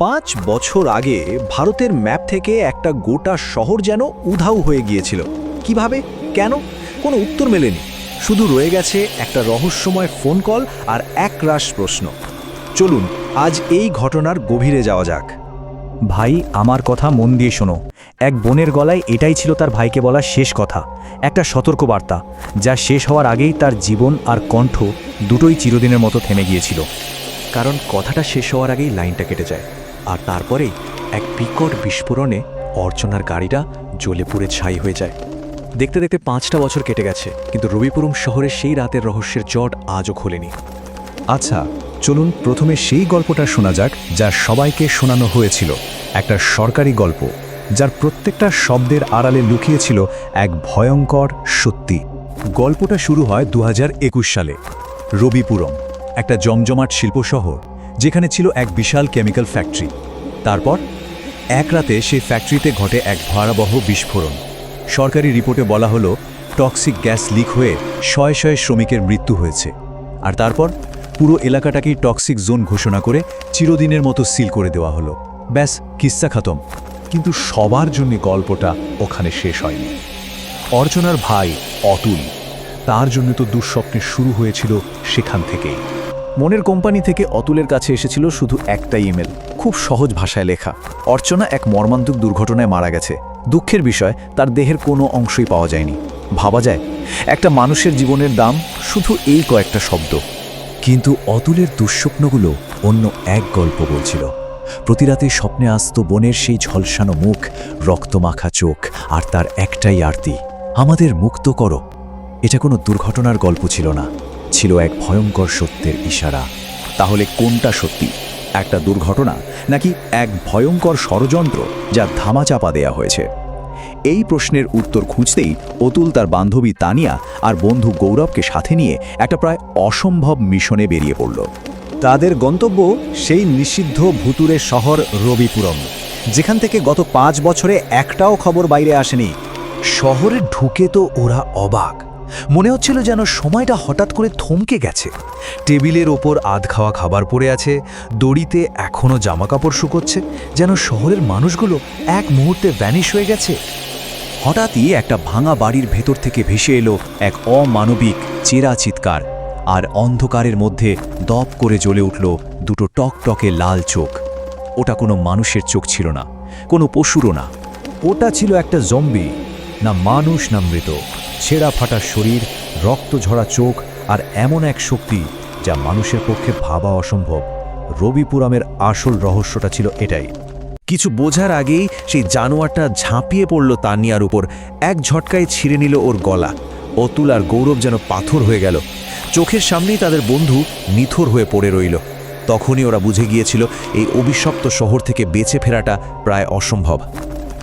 5 বছর আগে ভারতের ম্যাপ থেকে একটা গোটা শহর যেন উধাও হয়ে গিয়েছিল। কিভাবে, কেন, কোনো উত্তর মেলেনি। শুধু রয়ে গেছে একটা রহস্যময় ফোন কল আর একরাশ প্রশ্ন। চলুন আজ এই ঘটনার গভীরে যাওয়া যাক। ভাই, আমার কথা মন দিয়ে শোনো। এক বোনের গলায় এটাই ছিল তার ভাইকে বলা শেষ কথা, একটা সতর্কবার্তা, যা শেষ হওয়ার আগেই তার জীবন আর কণ্ঠ দুটোই চিরদিনের মতো থেমে গিয়েছিল। কারণ কথাটা শেষ হওয়ার আগেই লাইনটা কেটে যায়, আর তারপরেই এক বিকট বিস্ফোরণে অর্চনার গাড়িটা জ্বলে পুড়ে ছাই হয়ে যায়। দেখতে দেখতে 5টা বছর কেটে গেছে, কিন্তু রবিপুরম শহরের সেই রাতের রহস্যের জট আজও খোলেনি। আচ্ছা, চলুন প্রথমে সেই গল্পটা শোনা যাক যা সবাইকে শোনানো হয়েছিল। একটা সরকারি গল্প, যার প্রত্যেকটা শব্দের আড়ালে লুকিয়েছিল এক ভয়ঙ্কর সত্যি। গল্পটা শুরু হয় 2021 সালে। রবিপুরম, একটা জমজমাট শিল্প শহর, যেখানে ছিল এক বিশাল কেমিক্যাল ফ্যাক্টরি। তারপর এক রাতে সেই ফ্যাক্টরিতে ঘটে এক ভয়াবহ বিস্ফোরণ। সরকারি রিপোর্টে বলা হলো টক্সিক গ্যাস লিক হয়ে শয়ে শয়ে শ্রমিকের মৃত্যু হয়েছে। আর তারপর পুরো এলাকাটাকেই টক্সিক জোন ঘোষণা করে চিরদিনের মতো সিল করে দেওয়া হলো। ব্যাস, কিস্সা খতম। কিন্তু সবার জন্য গল্পটা ওখানে শেষ হয়নি। অর্চনার ভাই অতুল, তার জন্য তো দুঃস্বপ্নের শুরু হয়েছিল সেখান থেকেই। মনের কোম্পানি থেকে অতুলের কাছে এসেছিল শুধু একটা ইমেল, খুব সহজ ভাষায় লেখা। অর্চনা এক মর্মান্তিক দুর্ঘটনায় মারা গেছে। দুঃখের বিষয়, তার দেহের কোনো অংশই পাওয়া যায়নি। ভাবা যায় একটা মানুষের জীবনের দাম শুধু এই কয়েকটা শব্দ। কিন্তু অতুলের দুঃস্বপ্নগুলো অন্য এক গল্প বলছিল। প্রতি রাতে স্বপ্নে আসত বোনের সেই ঝলসানো মুখ, রক্তমাখা চোখ, আর তার একটাই আরতি, আমাদের মুক্ত করো। এটা কোনো দুর্ঘটনার গল্প ছিল না, ছিল এক ভয়ঙ্কর সত্যের ইশারা। তাহলে কোনটা সত্যি, একটা দুর্ঘটনা নাকি এক ভয়ঙ্কর ষড়যন্ত্র যা ধামাচাপা দেয়া হয়েছে? এই প্রশ্নের উত্তর খুঁজতেই অতুল তার বান্ধবী তানিয়া আর বন্ধু গৌরবকে সাথে নিয়ে একটা প্রায় অসম্ভব মিশনে বেরিয়ে পড়ল। তাদের গন্তব্য সেই নিষিদ্ধ ভুতুরে শহর রবিপুরম, যেখান থেকে গত 5 বছরে একটাও খবর বাইরে আসেনি। শহরে ঢুকে তো ওরা অবাক। মনে হচ্ছিল যেন সময়টা হঠাৎ করে থমকে গেছে। টেবিলের ওপর আধ খাওয়া খাবার পড়ে আছে, দড়িতে এখনও জামাকাপড় শুকোচ্ছে, যেন শহরের মানুষগুলো এক মুহূর্তে ভ্যানিশ হয়ে গেছে। হঠাৎই একটা ভাঙা বাড়ির ভেতর থেকে ভেসে এলো এক অমানবিক চেরা চিৎকার, আর অন্ধকারের মধ্যে দপ করে জ্বলে উঠল দুটো টকটকে লাল চোখ। ওটা কোনো মানুষের চোখ ছিল না, কোনো পশুরও না। ওটা ছিল একটা জম্বি, না মানুষ না মৃত। ছেঁড়া ফাটা শরীর, রক্ত ঝরা চোখ, আর এমন এক শক্তি যা মানুষের পক্ষে ভাবা অসম্ভব। রবিপুরমের আসল রহস্যটা ছিল এটাই। কিছু বোঝার আগেই সেই জানোয়ারটা ঝাঁপিয়ে পড়ল তানিয়ার উপর, এক ঝটকায় ছিঁড়ে নিল ওর গলা। অতুল আর গৌরব যেন পাথর হয়ে গেল। চোখের সামনেই তাদের বন্ধু নিথর হয়ে পড়ে রইল। তখনই ওরা বুঝে গিয়েছিল এই অভিশপ্ত শহর থেকে বেঁচে ফেরাটা প্রায় অসম্ভব।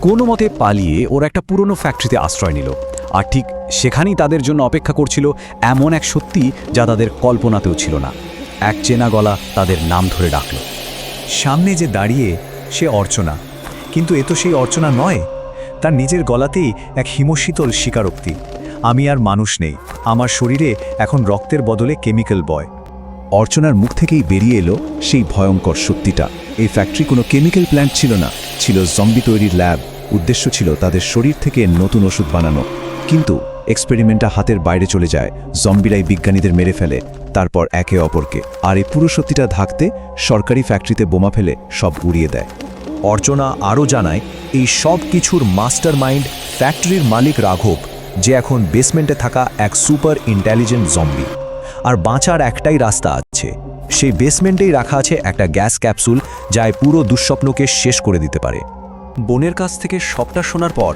কোনো মতে পালিয়ে ওরা একটা পুরনো ফ্যাক্টরিতে আশ্রয় নিল, আর ঠিক সেখানেই তাদের জন্য অপেক্ষা করছিল এমন এক সত্যি যা তাদের কল্পনাতেও ছিল না। এক চেনা গলা তাদের নাম ধরে ডাকল। সামনে যে দাঁড়িয়ে সে অর্চনা, কিন্তু এ তো সেই অর্চনা নয়। তার নিজের গলাতেই এক হিমশীতল স্বীকারোক্তি, আমি আর মানুষ নেই, আমার শরীরে এখন রক্তের বদলে কেমিক্যাল বয়। অর্চনার মুখ থেকেই বেরিয়ে এলো সেই ভয়ঙ্কর সত্যিটা। এই ফ্যাক্টরি কোনো কেমিক্যাল প্ল্যান্ট ছিল না, ছিল জম্বি তৈরির ল্যাব। উদ্দেশ্য ছিল তাদের শরীর থেকে নতুন ওষুধ বানানো। কিন্তু এক্সপেরিমেন্টটা হাতের বাইরে চলে যায়, জম্বিরাই বিজ্ঞানীদের মেরে ফেলে, তারপর একে অপরকে। আর এই পুরো সত্যিটা ঢাকতে সরকারি ফ্যাক্টরিতে বোমা ফেলে সব উড়িয়ে দেয়। অর্চনা আরও জানায়, এই সব কিছুর মাস্টার মাইন্ড ফ্যাক্টরির মালিক রাঘব, যে এখন বেসমেন্টে থাকা এক সুপার ইন্টেলিজেন্ট জম্বি। আর বাঁচার একটাই রাস্তা আছে, সেই বেসমেন্টেই রাখা আছে একটা গ্যাস ক্যাপসুল, যা পুরো দুঃস্বপ্নকে শেষ করে দিতে পারে। বোনের কাছ থেকে সবটা শোনার পর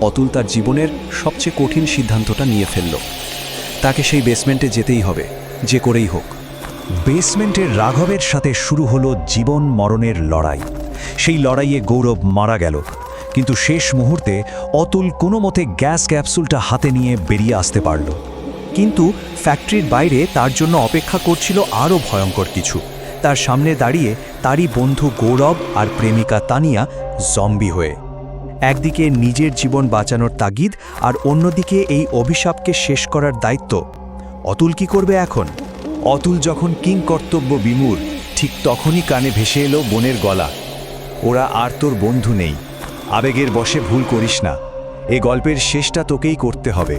অতুল তার জীবনের সবচেয়ে কঠিন সিদ্ধান্তটা নিয়ে ফেলল। তাকে সেই বেসমেন্টে যেতেই হবে, যে করেই হোক। বেসমেন্টের রাঘবের সাথে শুরু হলো জীবন মরণের লড়াই। সেই লড়াইয়ে গৌরব মারা গেল, কিন্তু শেষ মুহূর্তে অতুল কোনো মতে গ্যাস ক্যাপসুলটা হাতে নিয়ে বেরিয়ে আসতে পারল। কিন্তু ফ্যাক্টরির বাইরে তার জন্য অপেক্ষা করছিল আরও ভয়ঙ্কর কিছু। তার সামনে দাঁড়িয়ে তারই বন্ধু গৌরব আর প্রেমিকা তানিয়া, জম্বি হয়ে। একদিকে নিজের জীবন বাঁচানোর তাগিদ, আর অন্যদিকে এই অভিশাপকে শেষ করার দায়িত্ব। অতুল কি করবে এখন? অতুল যখন কিংকর্তব্য বিমূঢ়, ঠিক তখনই কানে ভেসে এলো বোনের গলা, ওরা আর তোর বন্ধু নেই। আবেগের বশে ভুল করিস না। এই গল্পের শেষটা তোকেই করতে হবে।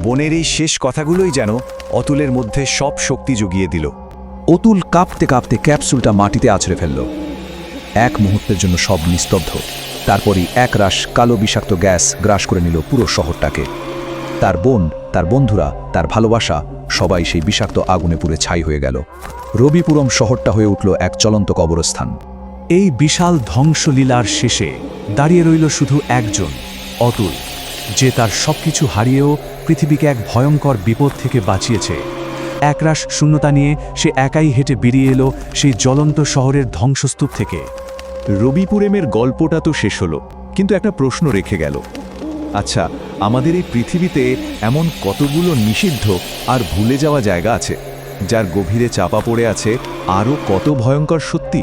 বনের এই শেষ কথাগুলোই যেন অতুলের মধ্যে সব শক্তি জুগিয়ে দিল। অতুল কাঁপতে কাঁপতে ক্যাপসুলটা মাটিতে আছড়ে ফেলল। এক মুহূর্তের জন্য সব নিস্তব্ধ। তারপরই এক রাশ কালো বিষাক্ত গ্যাস গ্রাস করে নিল পুরো শহরটাকে। তার বোন, তার বন্ধুরা, তার ভালোবাসা সবাই সেই বিষাক্ত আগুনে পুড়ে ছাই হয়ে গেল। রবিপুরম শহরটা হয়ে উঠল এক চলন্ত কবরস্থান। এই বিশাল ধ্বংসলীলার শেষে দাঁড়িয়ে রইল শুধু একজন, অতুল, যে তার সবকিছু হারিয়েও পৃথিবীকে এক ভয়ঙ্কর বিপদ থেকে বাঁচিয়েছে। একরাশ শূন্যতা নিয়ে সে একাই হেঁটে বেরিয়ে এলো সেই জ্বলন্ত শহরের ধ্বংসস্তূপ থেকে। রবিপুরেমের গল্পটা তো শেষ হলো, কিন্তু একটা প্রশ্ন রেখে গেল। আচ্ছা, আমাদের এই পৃথিবীতে এমন কতগুলো নিষিদ্ধ আর ভুলে যাওয়া জায়গা আছে, যার গভীরে চাপা পড়ে আছে আরও কত ভয়ঙ্কর সত্যি?